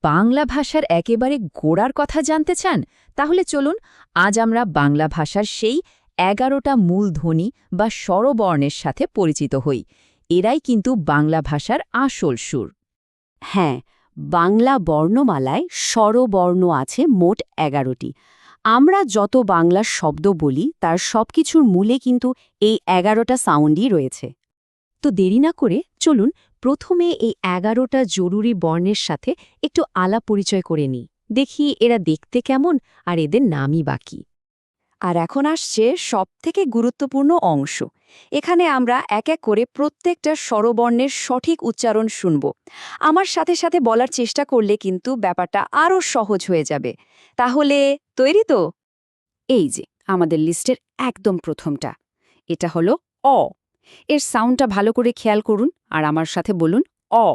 বাংলা ভাষার একেবারে গোড়ার কথা জানতে চান? তাহলে চলুন আজ আমরা বাংলা ভাষার সেই ১১টা মূল ধ্বনি বা স্বরবর্ণের সাথে পরিচিত হই। এরাই কিন্তু বাংলা ভাষার আসল সুর। হ্যাঁ, বাংলা বর্ণমালায় স্বরবর্ণ আছে মোট ১১টি। আমরা যত বাংলা শব্দ বলি তার সবকিছুর মূলে কিন্তু এই ১১টা সাউন্ডই রয়েছে। তো দেরি না করে চলুন প্রথমে এই ১১টা জরুরি বর্ণের সাথে একটু আলাপ পরিচয় করে নিই। দেখি এরা দেখতে কেমন আর এদের নামই বাকি। আর এখন আসছে সবথেকে গুরুত্বপূর্ণ অংশ। এখানে আমরা এক এক করে প্রত্যেকটা স্বরবর্ণের সঠিক উচ্চারণ শুনব। আমার সাথে সাথে বলার চেষ্টা করলে কিন্তু ব্যাপারটা আরও সহজ হয়ে যাবে। তাহলে তৈরি তো? এই যে আমাদের লিস্টের একদম প্রথমটা, এটা হলো অ। এর সাউন্ডটা ভালো করে খেয়াল করুন আর আমার সাথে বলুন অ।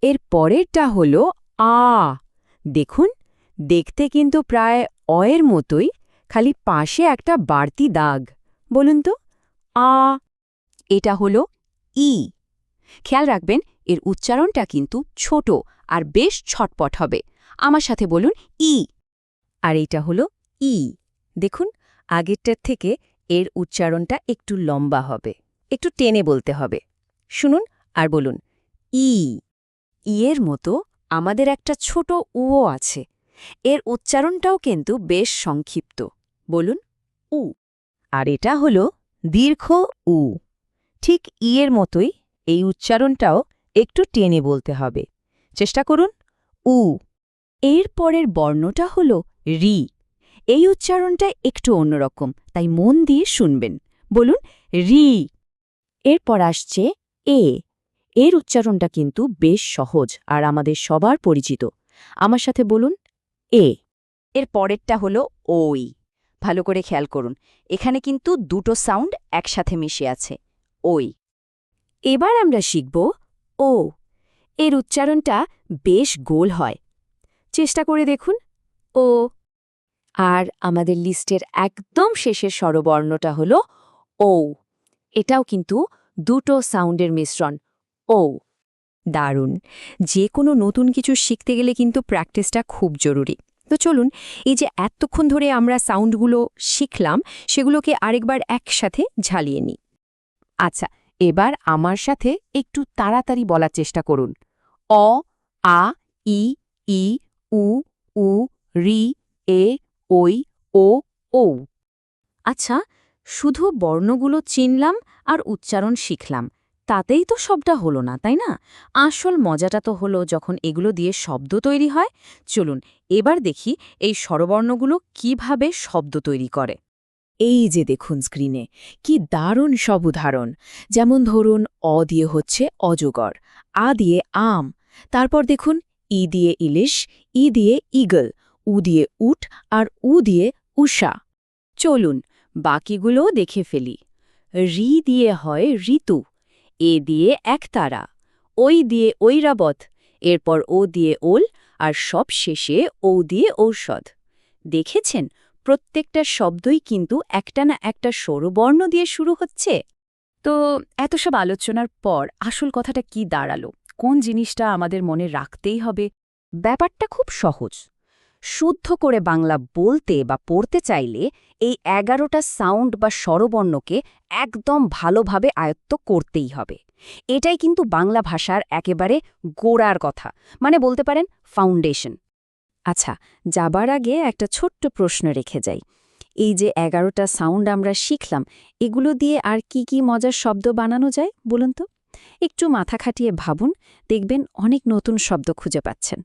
এর পরেরটা হল আ। দেখুন, দেখতে কিন্তু প্রায় অয়ের মতোই, খালি পাশে একটা বাড়তি দাগ। বলুন তো আ। এটা হলো ই। খেয়াল রাখবেন এর উচ্চারণটা কিন্তু ছোট আর বেশ ছটপট হবে। আমার সাথে বলুন ই। আর এটা হলো ই। দেখুন, আগেরটার থেকে এর উচ্চারণটা একটু লম্বা হবে, একটু টেনে বলতে হবে। শুনুন আর বলুন ই। ইয়ের মতো আমাদের একটা ছোট উও আছে। এর উচ্চারণটাও কিন্তু বেশ সংক্ষিপ্ত। বলুন উ। আর এটা হলো দীর্ঘ উ। ঠিক ইয়ের মতোই এই উচ্চারণটাও একটু টেনে বলতে হবে। চেষ্টা করুন উ। এর পরের বর্ণটা হল রি। এই উচ্চারণটা একটু অন্যরকম, তাই মন দিয়ে শুনবেন। বলুন রি। এরপর আসছে এ। এর উচ্চারণটা কিন্তু বেশ সহজ আর আমাদের সবার পরিচিত। আমার সাথে বলুন এ। এর পরেরটা হলো ওই। ভালো করে খেয়াল করুন, এখানে কিন্তু দুটো সাউন্ড একসাথে মিশে আছে, ওই। এবার আমরা শিখব ও। এর উচ্চারণটা বেশ গোল হয়। চেষ্টা করে দেখুন ও। আর আমাদের লিস্টের একদম শেষের স্বরবর্ণটা হলো ও। এটাও কিন্তু দুটো সাউন্ডের মিশ্রণ, ও। দারুণ! যে কোনো নতুন কিছু শিখতে গেলে কিন্তু প্র্যাকটিসটা খুব জরুরি। তো চলুন, এই যে এতক্ষণ ধরে আমরা সাউন্ডগুলো শিখলাম, সেগুলোকে আরেকবার একসাথে ঝালিয়ে নিই। আচ্ছা, এবার আমার সাথে একটু তাড়াতাড়ি বলার চেষ্টা করুন। অ, আ, ই, ই, উ, উ, রি, এ, ওই, ও, ও। আচ্ছা, শুধু বর্ণগুলো চিনলাম আর উচ্চারণ শিখলাম, তাতেই তো সবটা হলো না, তাই না? আসল মজাটা তো হলো যখন এগুলো দিয়ে শব্দ তৈরি হয়। চলুন এবার দেখি এই স্বরবর্ণগুলো কিভাবে শব্দ তৈরি করে। এই যে দেখুন স্ক্রিনে, কি দারুণ সব উদাহরণ। যেমন ধরুন অ দিয়ে হচ্ছে অজগর, আ দিয়ে আম। তারপর দেখুন ই দিয়ে ইলিশ, ই দিয়ে ঈগল, উ দিয়ে উট আর উ দিয়ে উষা। চলুন বাকিগুলোও দেখে ফেলি। রি দিয়ে হয় ঋতু, এ দিয়ে একতারা, ওই দিয়ে ঐরাবত, এরপর ও দিয়ে ওল, আর সব শেষে ও দিয়ে ঔষধ। দেখেছেন, প্রত্যেকটা শব্দই কিন্তু একটা না একটা স্বরবর্ণ দিয়ে শুরু হচ্ছে। তো এত সব আলোচনার পর আসল কথাটা কি দাঁড়ালো? কোন জিনিসটা আমাদের মনে রাখতেই হবে? ব্যাপারটা খুব সহজ। শুদ্ধ করে বাংলা বলতে বা পড়তে চাইলে এই ১১টা সাউন্ড বা স্বরবর্ণকে একদম ভালোভাবে আয়ত্ত করতেই হবে। এটাই কিন্তু বাংলা ভাষার একেবারে গোড়ার কথা, মানে বলতে পারেন ফাউন্ডেশন। আচ্ছা, যাবার আগে একটা ছোট্ট প্রশ্ন রেখে যাই। এই যে ১১টা সাউন্ড আমরা শিখলাম, এগুলো দিয়ে আর কি কি মজার শব্দ বানানো যায় বলুন তো? একটু মাথা খাটিয়ে ভাবুন, দেখবেন অনেক নতুন শব্দ খুঁজে পাচ্ছেন।